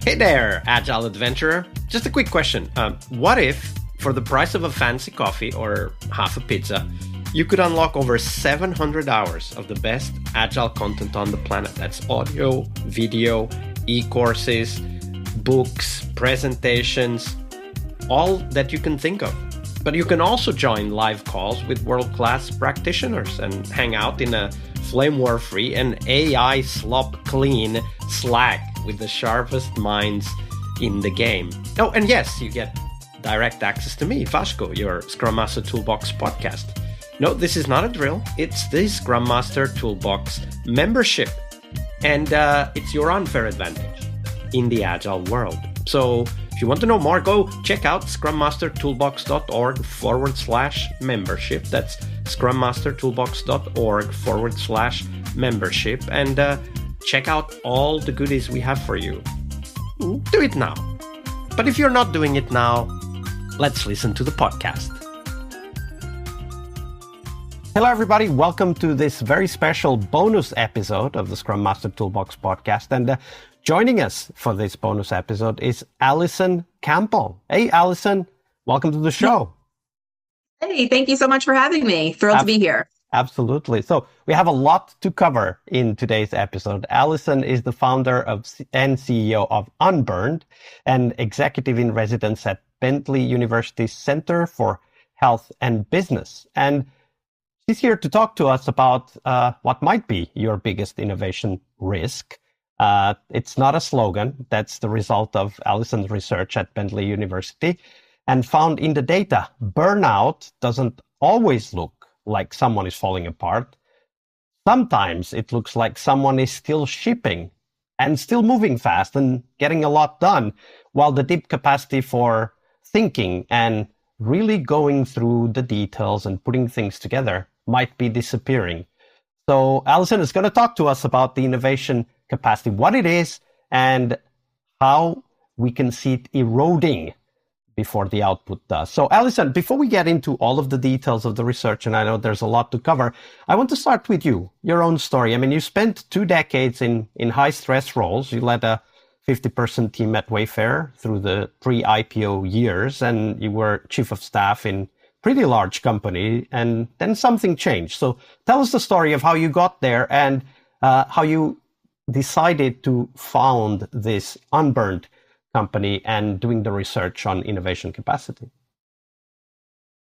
Hey there, Agile Adventurer. Just a quick question. What if, for the price of a fancy coffee or half a pizza, you could unlock over 700 hours of the best Agile content on the planet? That's audio, video, e-courses, books, presentations, all that you can think of. But you can also join live calls with world-class practitioners and hang out in a flame war-free and AI slop-clean Slack with the sharpest minds in the game. Oh, and yes, you get direct access to me, Vasco, your Scrum Master Toolbox podcast. No, this is not a drill. It's the Scrum Master Toolbox membership. And it's your unfair advantage in the Agile world. So if you want to know more, go check out scrummastertoolbox.org/membership. That's scrummastertoolbox.org/membership. And check out all the goodies we have for you. Do it now. But if you're not doing it now, let's listen to the podcast. Hello, everybody. Welcome to this very special bonus episode of the Scrum Master Toolbox podcast. And joining us for this bonus episode is Alison Campbell. Hey, Alison, welcome to the show. Hey, thank you so much for having me. Thrilled to be here. Absolutely. So we have a lot to cover in today's episode. Alison is the founder and CEO of Unburned, an executive in residence at Bentley University's Center for Health and Business. And she's here to talk to us about what might be your biggest innovation risk. It's not a slogan. That's the result of Alison's research at Bentley University, and found in the data, burnout doesn't always look like someone is falling apart. Sometimes it looks like someone is still shipping and still moving fast and getting a lot done, while the deep capacity for thinking and really going through the details and putting things together might be disappearing. So Alison is going to talk to us about the innovation capacity, what it is, and how we can see it eroding before the output does. So Alison, before we get into all of the details of the research, and I know there's a lot to cover, I want to start with you, your own story. I mean, you spent 2 decades in high-stress roles. You led a 50-person team at Wayfair through the pre-IPO years, and you were chief of staff in pretty large company, and then something changed. So tell us the story of how you got there and how you decided to found this Unburned company and doing the research on innovation capacity.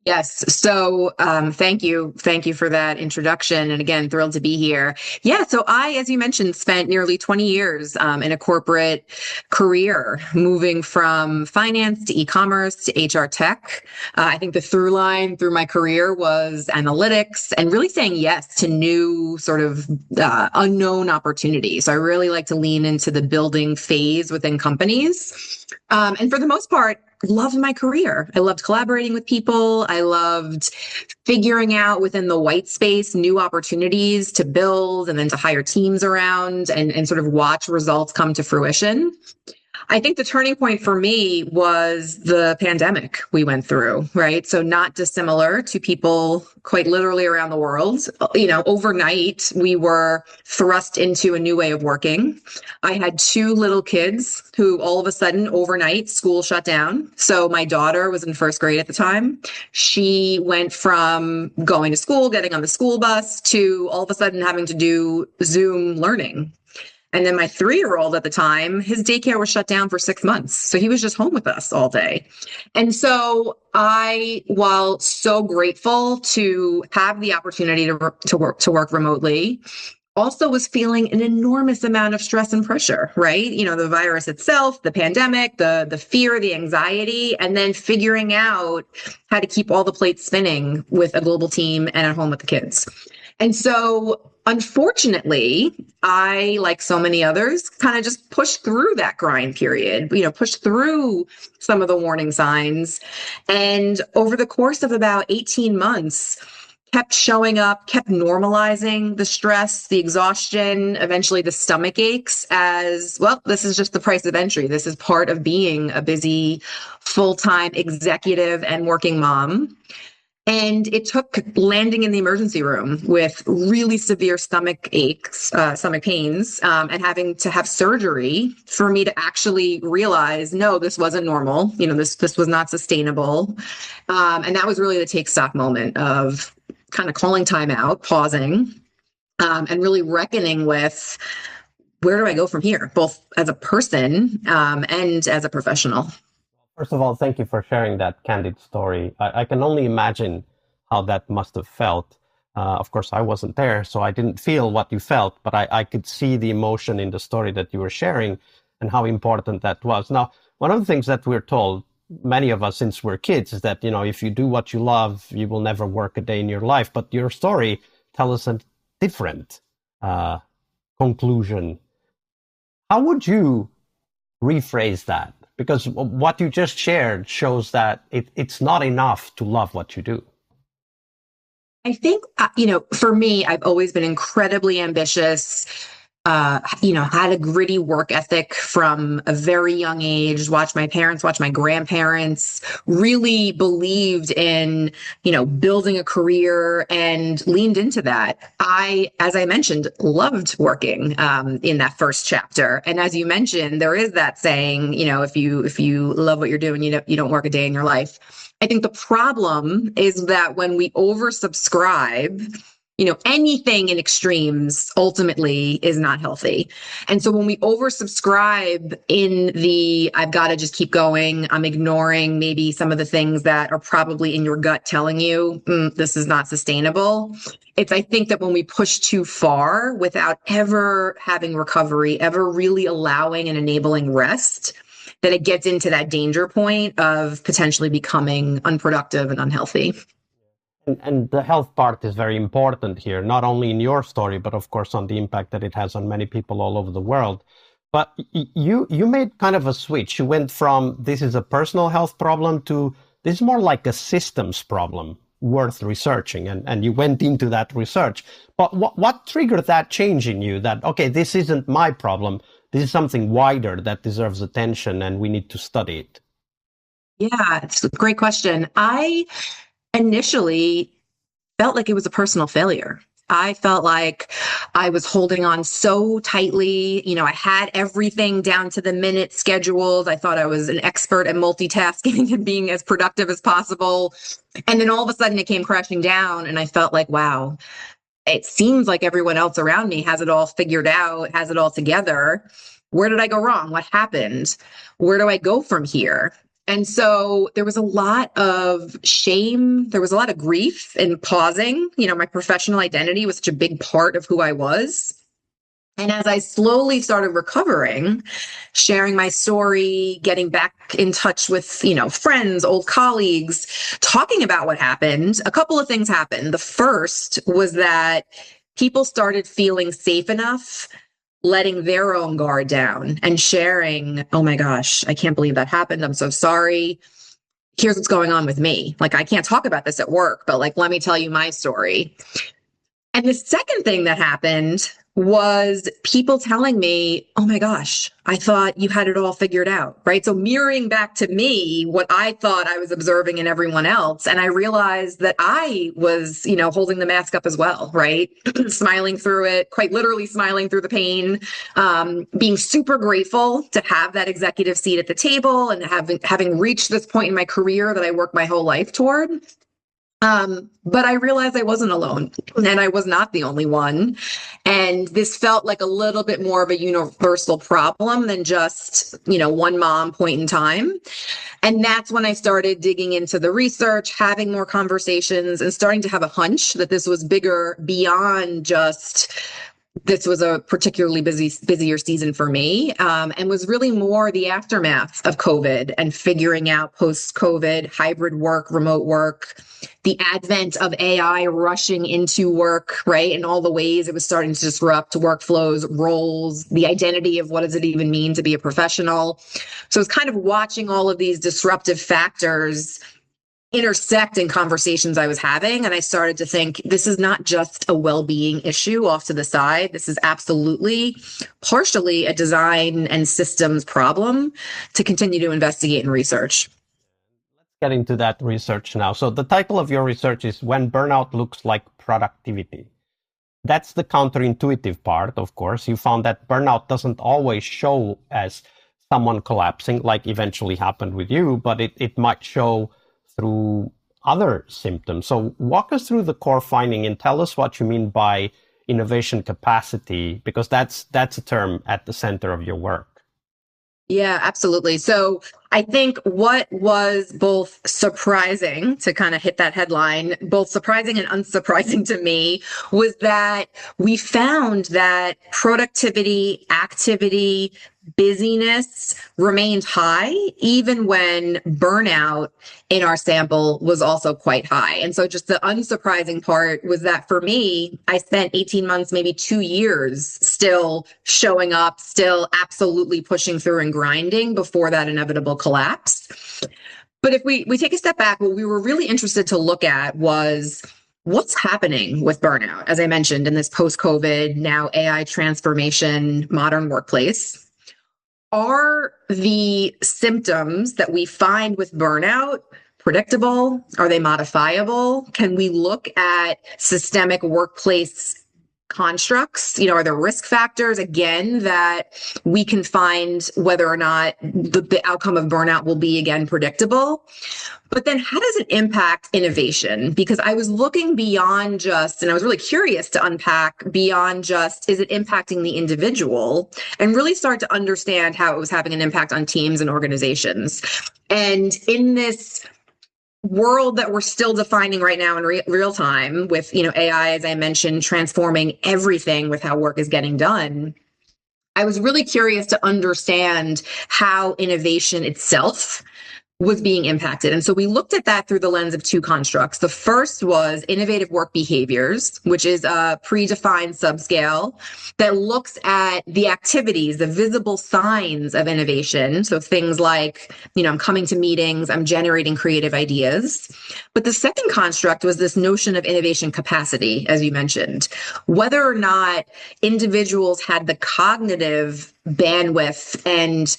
Yes. So thank you. Thank you for that introduction. And again, thrilled to be here. Yeah. So I, as you mentioned, spent nearly 20 years in a corporate career, moving from finance to e-commerce to HR tech. I think the through line through my career was analytics and really saying yes to new sort of unknown opportunities. So I really like to lean into the building phase within companies. And for the most part, loved my career. I loved collaborating with people. I loved figuring out within the white space new opportunities to build and then to hire teams around and sort of watch results come to fruition. I think the turning point for me was the pandemic we went through, right? So not dissimilar to people quite literally around the world. You know, overnight, we were thrust into a new way of working. I had 2 little kids who all of a sudden overnight school shut down. So my daughter was in 1st grade at the time. She went from going to school, getting on the school bus to all of a sudden having to do Zoom learning. And then my 3-year-old at the time, his daycare was shut down for 6 months. So he was just home with us all day. And so I, while so grateful to have the opportunity to work remotely, also was feeling an enormous amount of stress and pressure, right? You know, the virus itself, the pandemic, the fear, the anxiety, and then figuring out how to keep all the plates spinning with a global team and at home with the kids. And so unfortunately, I, like so many others, kind of just pushed through that grind period, pushed through some of the warning signs. And over the course of about 18 months, kept showing up, kept normalizing the stress, the exhaustion, eventually the stomach aches as, well, this is just the price of entry. This is part of being a busy full-time executive and working mom. And it took landing in the emergency room with really severe stomach aches, stomach pains, and having to have surgery for me to actually realize, no, this wasn't normal. This was not sustainable. And that was really the take stock moment of kind of calling time out, pausing, and really reckoning with, where do I go from here, both as a person and as a professional? First of all, thank you for sharing that candid story. I can only imagine how that must have felt. Of course, I wasn't there, so I didn't feel what you felt, but I could see the emotion in the story that you were sharing and how important that was. Now, one of the things that we're told, many of us since we're kids, is that, if you do what you love, you will never work a day in your life. But your story tells us a different conclusion. How would you rephrase that? Because what you just shared shows that it's not enough to love what you do. I think, for me, I've always been incredibly ambitious, had a gritty work ethic from a very young age, watched my parents, watched my grandparents, really believed in, building a career and leaned into that. As I mentioned, loved working in that first chapter. And as you mentioned, there is that saying, if you love what you're doing, you don't work a day in your life. I think the problem is that when we oversubscribe, anything in extremes ultimately is not healthy. And so when we oversubscribe in I've got to just keep going, I'm ignoring maybe some of the things that are probably in your gut telling you, this is not sustainable. I think that when we push too far without ever having recovery, ever really allowing and enabling rest, that it gets into that danger point of potentially becoming unproductive and unhealthy. And the health part is very important here, not only in your story, but of course on the impact that it has on many people all over the world. But you made kind of a switch. You went from this is a personal health problem to this is more like a systems problem worth researching. And you went into that research. But what triggered that change in you that, okay, this isn't my problem. This is something wider that deserves attention and we need to study it? Yeah, it's a great question. I initially felt like it was a personal failure. I felt like I was holding on so tightly. I had everything down to the minute scheduled. I thought I was an expert at multitasking and being as productive as possible. And then all of a sudden it came crashing down and I felt like, wow, it seems like everyone else around me has it all figured out, has it all together. Where did I go wrong? What happened? Where do I go from here? And so there was a lot of shame. There was a lot of grief in pausing. My professional identity was such a big part of who I was. And as I slowly started recovering, sharing my story, getting back in touch with, friends, old colleagues, talking about what happened, a couple of things happened. The first was that people started feeling safe enough letting their own guard down and sharing, oh my gosh, I can't believe that happened. I'm so sorry. Here's what's going on with me. Like, I can't talk about this at work, but let me tell you my story. And the second thing that happened was people telling me, oh my gosh, I thought you had it all figured out, right? So mirroring back to me what I thought I was observing in everyone else. And I realized that I was, holding the mask up as well, right? Smiling through it, quite literally smiling through the pain, being super grateful to have that executive seat at the table and having reached this point in my career that I worked my whole life toward. But I realized I wasn't alone and I was not the only one. And this felt like a little bit more of a universal problem than just, one mom point in time. And that's when I started digging into the research, having more conversations and starting to have a hunch that this was bigger beyond just this was a particularly busier season for me, and was really more the aftermath of COVID and figuring out post-COVID hybrid work, remote work, the advent of AI rushing into work, right? And all the ways it was starting to disrupt workflows, roles, the identity of what does it even mean to be a professional. So it's kind of watching all of these disruptive factors intersect in conversations I was having. And I started to think, this is not just a well-being issue off to the side. This is absolutely partially a design and systems problem to continue to investigate and research. get into that research now. So the title of your research is When Burnout Looks Like Productivity. That's the counterintuitive part, of course. You found that burnout doesn't always show as someone collapsing, like eventually happened with you, but it might show through other symptoms. So walk us through the core finding and tell us what you mean by innovation capacity, because that's a term at the center of your work. Yeah, absolutely. So I think what was both surprising, to kind of hit that headline, both surprising and unsurprising to me, was that we found that productivity, activity, busyness remained high, even when burnout in our sample was also quite high. And so just the unsurprising part was that for me, I spent 18 months, maybe 2 years still showing up, still absolutely pushing through and grinding before that inevitable collapse. But if we take a step back, what we were really interested to look at was what's happening with burnout, as I mentioned, in this post-COVID, now AI transformation, modern workplace. Are the symptoms that we find with burnout predictable? Are they modifiable? Can we look at systemic workplace constructs? Are there risk factors, again, that we can find whether or not the outcome of burnout will be, again, predictable? But then how does it impact innovation? Because I was looking beyond just, and I was really curious to unpack beyond just, is it impacting the individual, and really start to understand how it was having an impact on teams and organizations. And in this world that we're still defining right now in real time with, AI, as I mentioned, transforming everything with how work is getting done, I was really curious to understand how innovation itself was being impacted. And so we looked at that through the lens of two constructs. The first was innovative work behaviors, which is a predefined subscale that looks at the activities, the visible signs of innovation. So things like, I'm coming to meetings, I'm generating creative ideas. But the second construct was this notion of innovation capacity, as you mentioned, whether or not individuals had the cognitive bandwidth and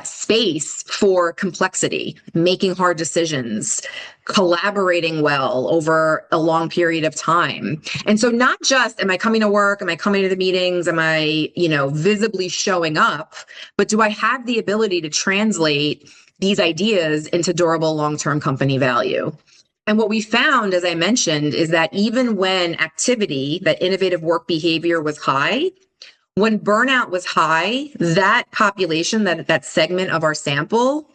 space for complexity, making hard decisions, collaborating well over a long period of time. And so not just, am I coming to work? Am I coming to the meetings? Am I, visibly showing up? But do I have the ability to translate these ideas into durable long-term company value? And what we found, as I mentioned, is that even when activity, that innovative work behavior was high, when burnout was high, that population, that segment of our sample,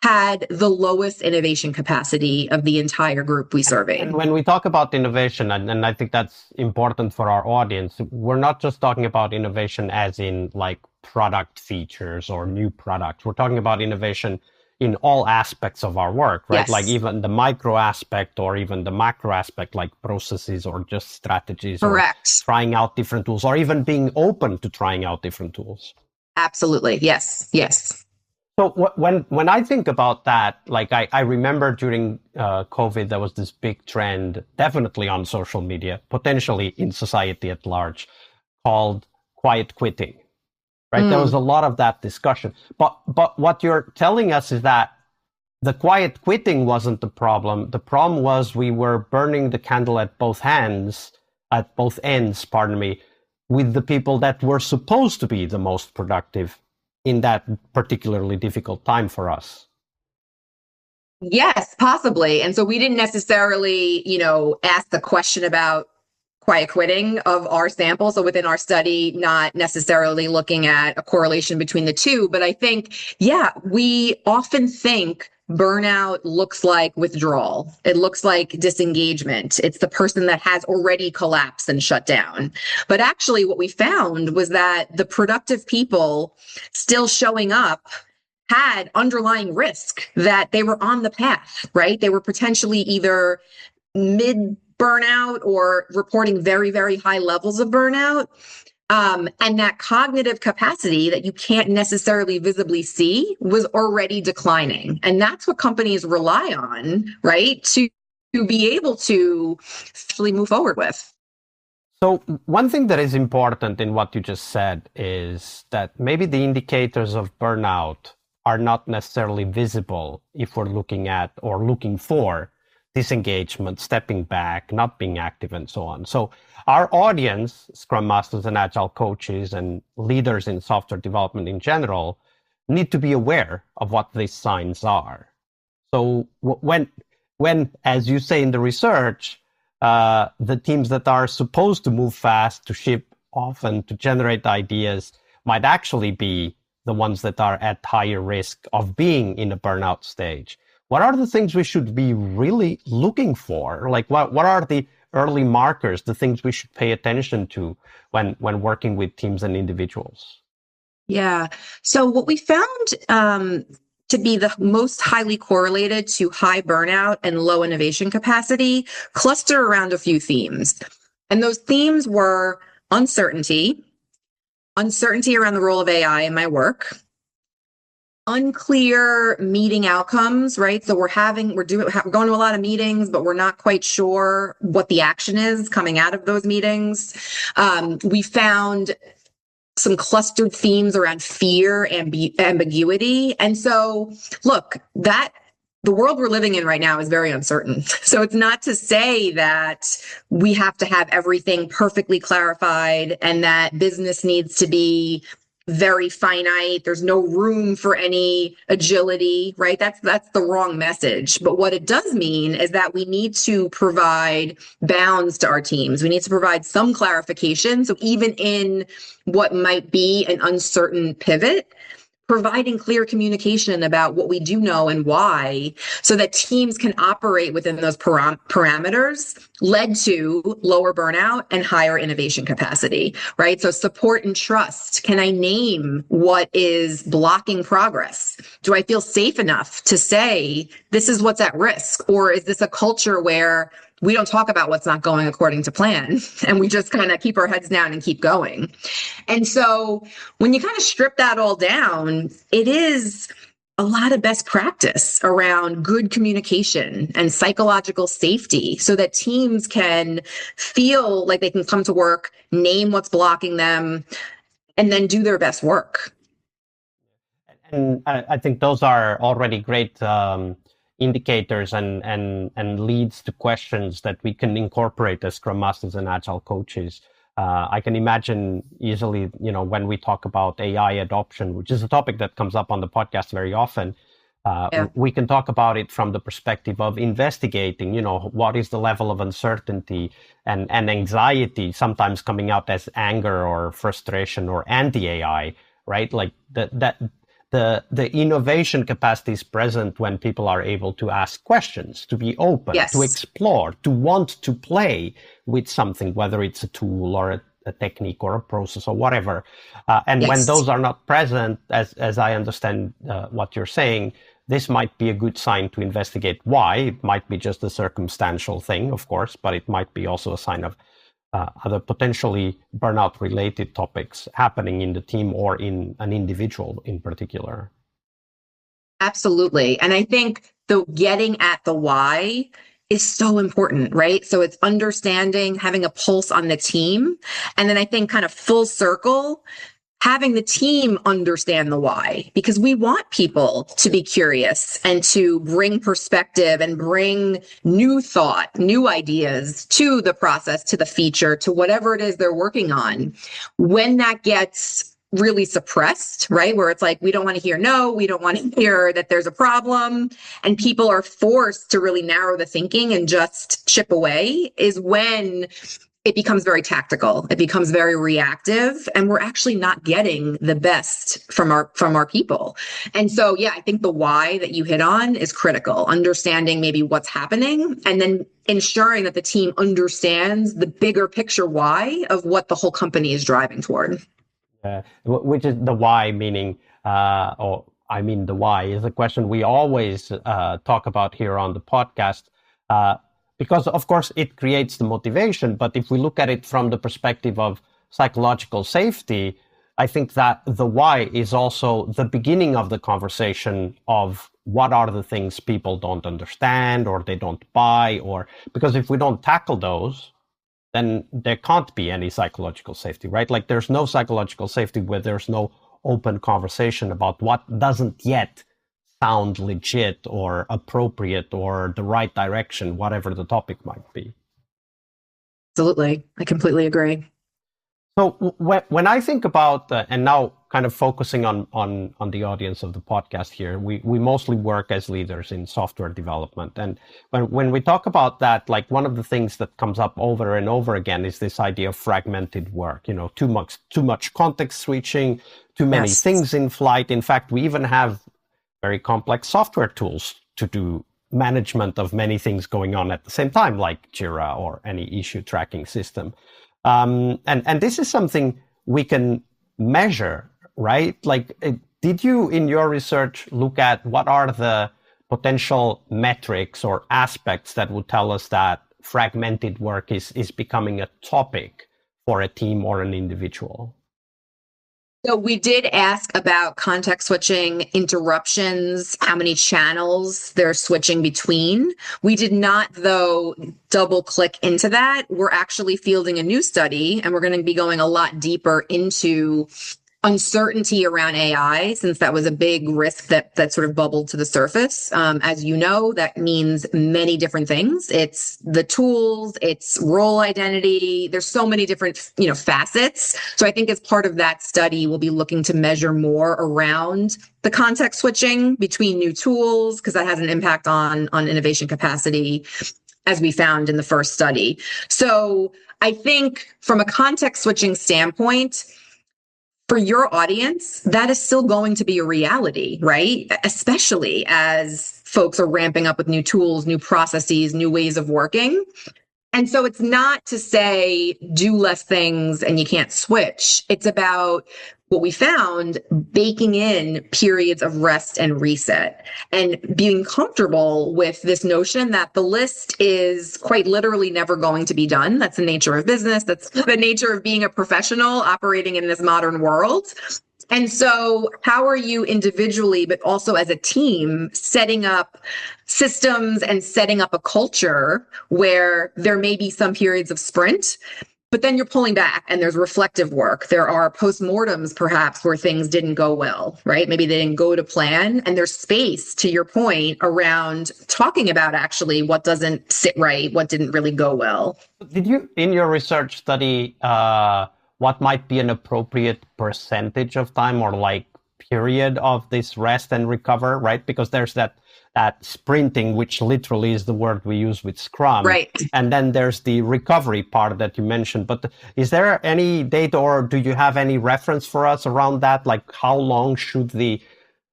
had the lowest innovation capacity of the entire group we surveyed. And when we talk about innovation, and I think that's important for our audience, we're not just talking about innovation as in like product features or new products. We're talking about innovation in all aspects of our work, right? Yes. Like even the micro aspect or even the macro aspect, like processes or just strategies. Correct. Or trying out different tools or even being open to trying out different tools. Absolutely. Yes. Yes. So when I think about that, like I remember during COVID, there was this big trend, definitely on social media, potentially in society at large, called quiet quitting. Right. There was a lot of that discussion. But what you're telling us is that the quiet quitting wasn't the problem. The problem was we were burning the candle at both ends, with the people that were supposed to be the most productive in that particularly difficult time for us. Yes, possibly. And so we didn't necessarily, ask the question about quiet quitting of our sample. So within our study, not necessarily looking at a correlation between the two, but I think, we often think burnout looks like withdrawal. It looks like disengagement. It's the person that has already collapsed and shut down. But actually what we found was that the productive people still showing up had underlying risk, that they were on the path, right? They were potentially either mid burnout or reporting very, very high levels of burnout. And that cognitive capacity that you can't necessarily visibly see was already declining. And that's what companies rely on, right, to be able to actually move forward with. So one thing that is important in what you just said is that maybe the indicators of burnout are not necessarily visible if we're looking at or looking for disengagement, stepping back, not being active, and so on. So our audience, Scrum Masters and Agile coaches and leaders in software development in general, need to be aware of what these signs are. So when, as you say in the research, the teams that are supposed to move fast, to ship often, to generate ideas, might actually be the ones that are at higher risk of being in a burnout stage. What are the things we should be really looking for? Like what are the early markers, the things we should pay attention to when working with teams and individuals? Yeah. So what we found to be the most highly correlated to high burnout and low innovation capacity cluster around a few themes. And those themes were uncertainty around the role of AI in my work, unclear meeting outcomes, right? So we're going to a lot of meetings, but we're not quite sure what the action is coming out of those meetings. We found some clustered themes around fear and ambiguity. And so, look, the world we're living in right now is very uncertain. So it's not to say that we have to have everything perfectly clarified and that business needs to be very finite. There's no room for any agility, right? That's the wrong message. But what it does mean is that we need to provide bounds to our teams. We need to provide some clarification. So even in what might be an uncertain pivot, providing clear communication about what we do know and why, so that teams can operate within those parameters, led to lower burnout and higher innovation capacity, right? So support and trust. Can I name what is blocking progress? Do I feel safe enough to say this is what's at risk? Or is this a culture where we don't talk about what's not going according to plan and we just kind of keep our heads down and keep going? And so when you kind of strip that all down, it is a lot of best practice around good communication and psychological safety so that teams can feel like they can come to work, name what's blocking them, and then do their best work. And I think those are already great indicators and leads to questions that we can incorporate as Scrum Masters and Agile coaches. I can imagine easily, when we talk about AI adoption, which is a topic that comes up on the podcast very often, we can talk about it from the perspective of investigating, what is the level of uncertainty and anxiety, sometimes coming out as anger or frustration or anti-AI, right? Like the innovation capacity is present when people are able to ask questions, to be open, to explore, to want to play with something, whether it's a tool or a technique or a process or whatever. And when those are not present, as I understand what you're saying, this might be a good sign to investigate why. It might be just a circumstantial thing, of course, but it might be also a sign of other potentially burnout-related topics happening in the team or in an individual in particular. Absolutely. And I think the getting at the why is so important, right? So it's understanding, having a pulse on the team. And then I think kind of full circle, having the team understand the why, because we want people to be curious and to bring perspective and bring new thought, new ideas to the process, to the feature, to whatever it is they're working on. When that gets really suppressed, right? Where it's like, we don't want to hear no, we don't want to hear that there's a problem, and people are forced to really narrow the thinking and just chip away, is when it becomes very tactical. It becomes very reactive, and we're actually not getting the best from our people. And so, yeah, I think the why that you hit on is critical. Understanding maybe what's happening, and then ensuring that the team understands the bigger picture why of what the whole company is driving toward. Which is the why, meaning, the why is a question we always talk about here on the podcast. Because, of course, it creates the motivation. But if we look at it from the perspective of psychological safety, I think that the why is also the beginning of the conversation of what are the things people don't understand or they don't buy, or because if we don't tackle those, then there can't be any psychological safety, right? Like there's no psychological safety where there's no open conversation about what doesn't yet sound legit or appropriate or the right direction, whatever the topic might be. Absolutely. I completely agree. So when I think about, and now kind of focusing on the audience of the podcast here, we mostly work as leaders in software development. And when we talk about that, like one of the things that comes up over and over again is this idea of fragmented work, too much context switching, too many things in flight. In fact, we even have very complex software tools to do management of many things going on at the same time, like Jira or any issue tracking system. And this is something we can measure, right? Like, did you, in your research, look at what are the potential metrics or aspects that would tell us that fragmented work is becoming a topic for a team or an individual? So we did ask about context switching, interruptions, how many channels they're switching between. We did not, though, double click into that. We're actually fielding a new study, and we're going to be going a lot deeper into uncertainty around AI, since that was a big risk that sort of bubbled to the surface. As you know, that means many different things. It's the tools, it's role identity. There's so many different, facets. So I think as part of that study, we'll be looking to measure more around the context switching between new tools, because that has an impact on innovation capacity, as we found in the first study. So I think from a context switching standpoint, for your audience, that is still going to be a reality, right? Especially as folks are ramping up with new tools, new processes, new ways of working. And so it's not to say do less things and you can't switch. It's about what we found, baking in periods of rest and reset and being comfortable with this notion that the list is quite literally never going to be done. That's the nature of business. That's the nature of being a professional operating in this modern world. And so how are you individually, but also as a team, setting up systems and setting up a culture where there may be some periods of sprint, but then you're pulling back and there's reflective work. There are postmortems, perhaps, where things didn't go well, right? Maybe they didn't go to plan. And there's space, to your point, around talking about actually what doesn't sit right, what didn't really go well. Did you, in your research, study what might be an appropriate percentage of time or like period of this rest and recover, right? Because there's that sprinting, which literally is the word we use with Scrum. Right. And then there's the recovery part that you mentioned. But is there any data or do you have any reference for us around that? Like how long should the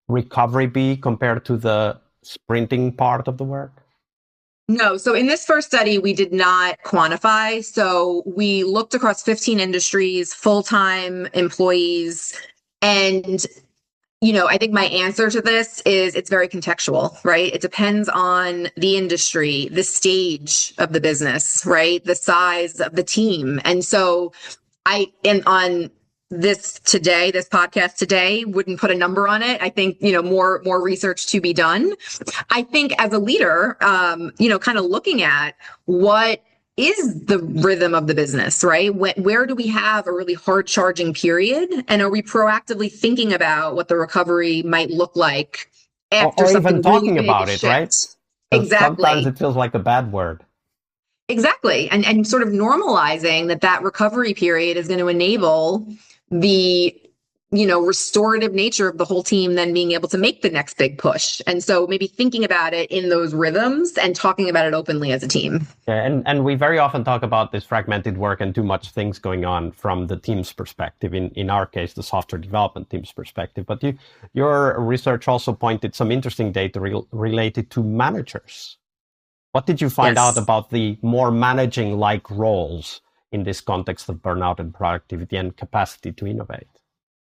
recovery be compared to the sprinting part of the work? No. So in this first study, we did not quantify. So we looked across 15 industries, full-time employees, and I think my answer to this is it's very contextual, right? It depends on the industry, the stage of the business, right? The size of the team. And so on this podcast today, wouldn't put a number on it. I think, more research to be done. I think as a leader, kind of looking at what is the rhythm of the business, right? Where do we have a really hard charging period? And are we proactively thinking about what the recovery might look like after or something even talking really about it, right? Exactly. Sometimes it feels like a bad word. Exactly. And sort of normalizing that recovery period is going to enable the restorative nature of the whole team then being able to make the next big push. And so maybe thinking about it in those rhythms and talking about it openly as a team. Yeah, and we very often talk about this fragmented work and too much things going on from the team's perspective, in our case, the software development team's perspective. But your research also pointed some interesting data related to managers. What did you find out about the more managing-like roles in this context of burnout and productivity and capacity to innovate?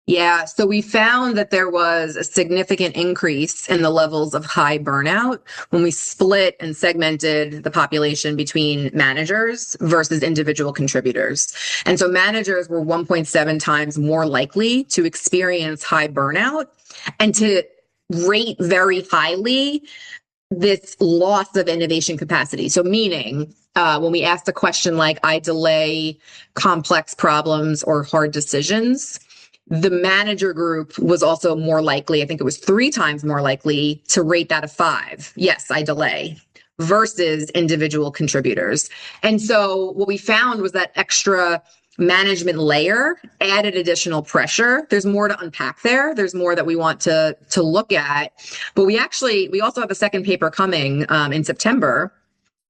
Yeah, so we found that there was a significant increase in the levels of high burnout when we split and segmented the population between managers versus individual contributors. And so managers were 1.7 times more likely to experience high burnout and to rate very highly this loss of innovation capacity. So meaning, when we asked a question like, I delay complex problems or hard decisions, the manager group was also more likely, I think it was 3 times more likely to rate that a 5. Yes, I delay, versus individual contributors. And so what we found was that extra management layer added additional pressure. There's more to unpack there. There's more that we want to look at. But we also have a second paper coming in September,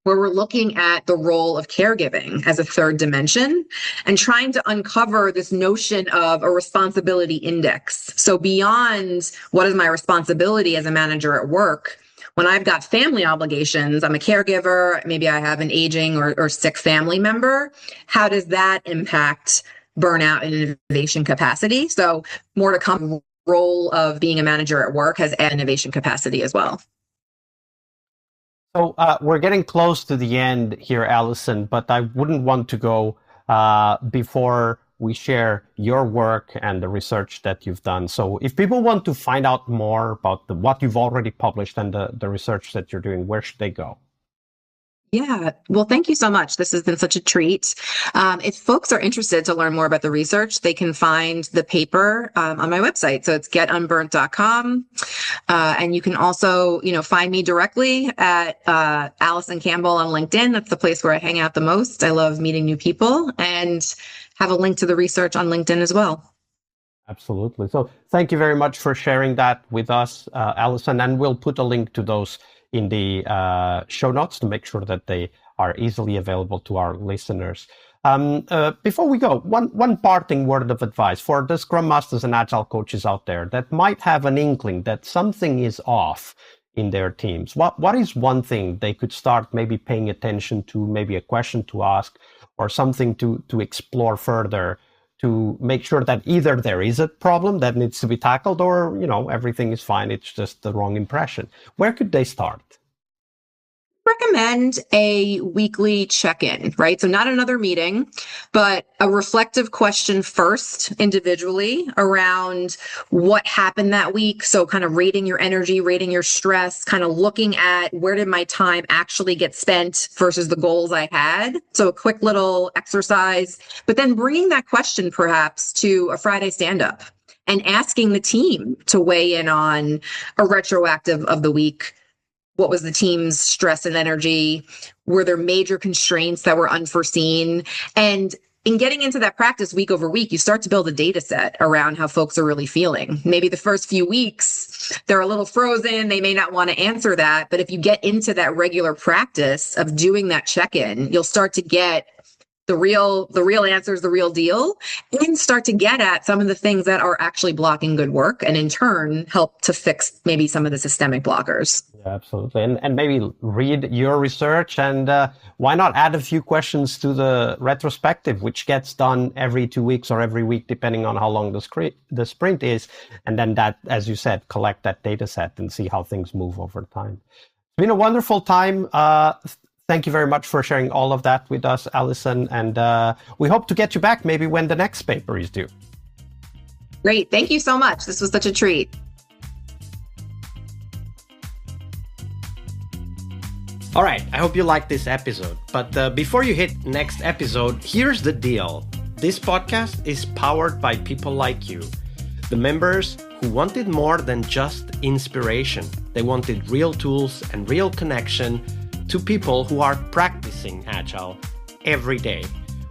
where we're looking at the role of caregiving as a third dimension and trying to uncover this notion of a responsibility index. So beyond what is my responsibility as a manager at work, when I've got family obligations, I'm a caregiver, maybe I have an aging or sick family member, how does that impact burnout and innovation capacity? So more to come. Role of being a manager at work has added innovation capacity as well. So we're getting close to the end here, Alison, but I wouldn't want to go before we share your work and the research that you've done. So if people want to find out more about what you've already published and the research that you're doing, where should they go? Yeah, well, thank you so much. This has been such a treat. If folks are interested to learn more about the research, they can find the paper on my website. So it's getunburnt.com. And you can also, find me directly at Alison Campbell on LinkedIn. That's the place where I hang out the most. I love meeting new people, and have a link to the research on LinkedIn as well. Absolutely. So thank you very much for sharing that with us, Alison. And we'll put a link to those in the show notes to make sure that they are easily available to our listeners. Before we go, one parting word of advice for the Scrum Masters and Agile coaches out there that might have an inkling that something is off in their teams. What is one thing they could start maybe paying attention to, maybe a question to ask, or something to explore further to make sure that either there is a problem that needs to be tackled, or, everything is fine, it's just the wrong impression? Where could they start? Recommend a weekly check-in, right? So not another meeting, but a reflective question first individually around what happened that week. So kind of rating your energy, rating your stress, kind of looking at where did my time actually get spent versus the goals I had. So a quick little exercise, but then bringing that question perhaps to a Friday stand-up and asking the team to weigh in on a retroactive of the week. What was the team's stress and energy? Were there major constraints that were unforeseen? And in getting into that practice week over week, you start to build a data set around how folks are really feeling. Maybe the first few weeks, they're a little frozen. They may not want to answer that. But if you get into that regular practice of doing that check-in, you'll start to get the real answers, the real deal, and start to get at some of the things that are actually blocking good work, and in turn help to fix maybe some of the systemic blockers. Yeah, absolutely. And maybe read your research, and why not add a few questions to the retrospective, which gets done every 2 weeks or every week, depending on how long the sprint is. And then that, as you said, collect that data set and see how things move over time. It's been a wonderful time. Thank you very much for sharing all of that with us, Alison. And we hope to get you back maybe when the next paper is due. Great. Thank you so much. This was such a treat. All right. I hope you liked this episode. But before you hit next episode, here's the deal. This podcast is powered by people like you, the members who wanted more than just inspiration. They wanted real tools and real connection to people who are practicing Agile every day.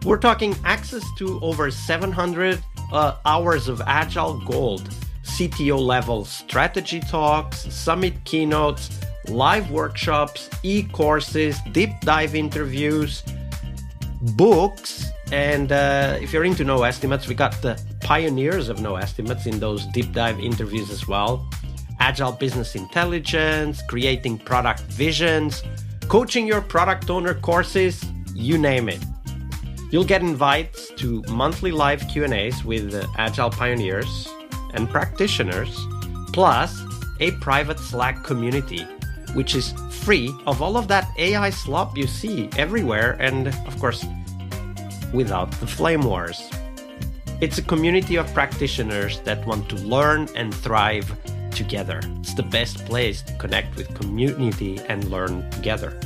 We're talking access to over 700 hours of Agile Gold, CTO level strategy talks, summit keynotes, live workshops, e-courses, deep dive interviews, books, and if you're into no estimates, we got the pioneers of no estimates in those deep dive interviews as well. Agile business intelligence, creating product visions, coaching your product owner courses, you name it. You'll get invites to monthly live Q&As with Agile pioneers and practitioners, plus a private Slack community, which is free of all of that AI slop you see everywhere, and of course, without the flame wars. It's a community of practitioners that want to learn and thrive together. It's the best place to connect with community and learn together.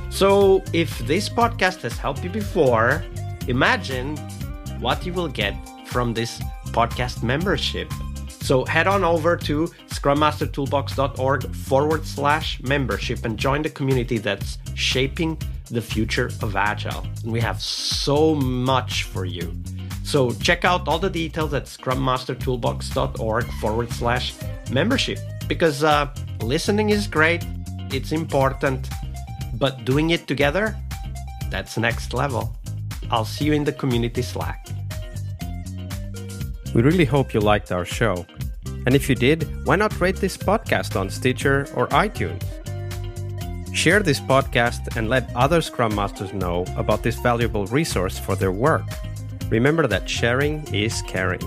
So if this podcast has helped you before, imagine what you will get from this podcast membership. So head on over to scrummastertoolbox.org/membership and join the community that's shaping the future of Agile. And we have so much for you. So check out all the details at scrummastertoolbox.org/membership, because listening is great, it's important, but doing it together, that's next level. I'll see you in the community Slack. We really hope you liked our show. And if you did, why not rate this podcast on Stitcher or iTunes? Share this podcast and let other Scrum Masters know about this valuable resource for their work. Remember that sharing is caring.